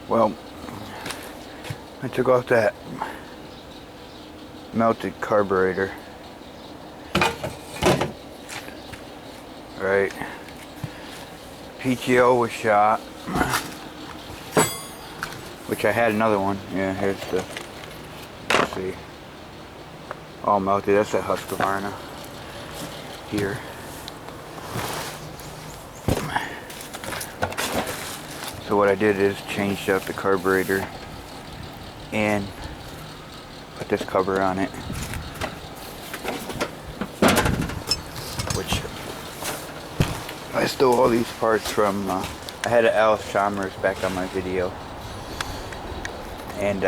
Well, I took off that melted carburetor. Right. PTO was shot. Which I had another one. Yeah, here's the, let's see. All melted. That's that Husqvarna here. So what I did is changed out the carburetor and put this cover on it, which I stole all these parts from, I had an Alice Chalmers back on my video, and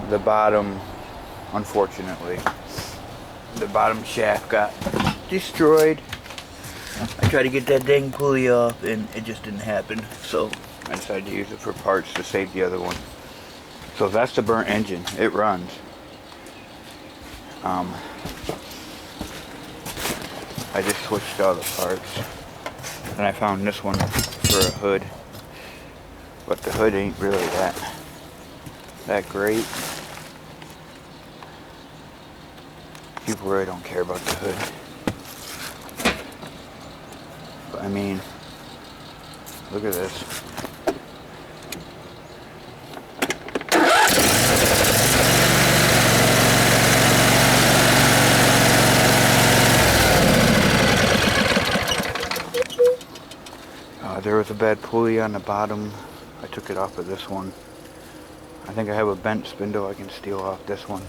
the bottom, unfortunately, the bottom shaft got destroyed. I tried to get that dang pulley off and it just didn't happen, so I decided to use it for parts to save the other one. So that's the burnt engine. It runs. I just switched all the parts, and I found this one for a hood, but the hood ain't really that great. People really don't care about the hood. But I mean, look at this. There was a bad pulley on the bottom. I took it off of this one. I think I have a bent spindle I can steal off this one.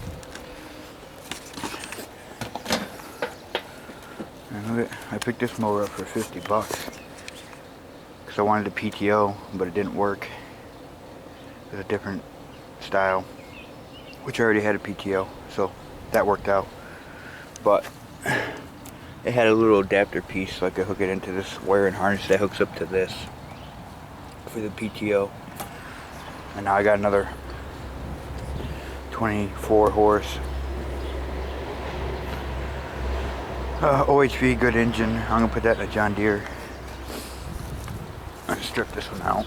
And look at, I picked this mower up for 50 bucks. Because I wanted a PTO, but it didn't work. It was a different style, which I already had a PTO, so that worked out. But it had a little adapter piece, so I could hook it into this wiring harness that hooks up to this for the PTO. And now I got another 24 horse OHV, good engine. I'm gonna put that in a John Deere. I'm gonna strip this one out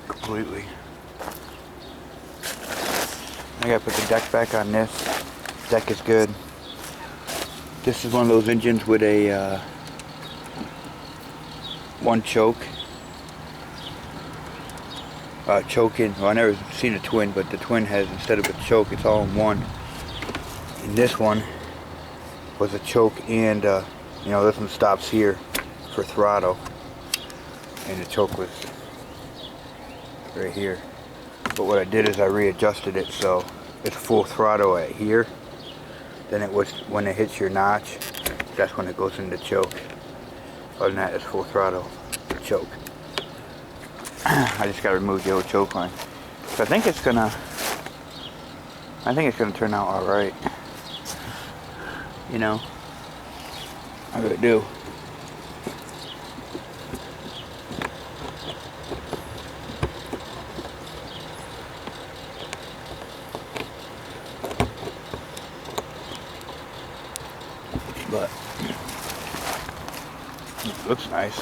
completely. I gotta put the deck back on this. Deck is good. This is one of those engines with a one choke. Choking. Well, I never seen a twin, but the twin has, instead of a choke, it's all in one. And this one was a choke, and you know, this one stops here for throttle, and the choke was right here. But what I did is I readjusted it so it's full throttle at here. Then it was when it hits your notch, that's when it goes into choke. Other than that, it's full throttle choke. I just gotta remove the old choke line. So I think it's gonna turn out all right. You know, I really do. But it looks nice.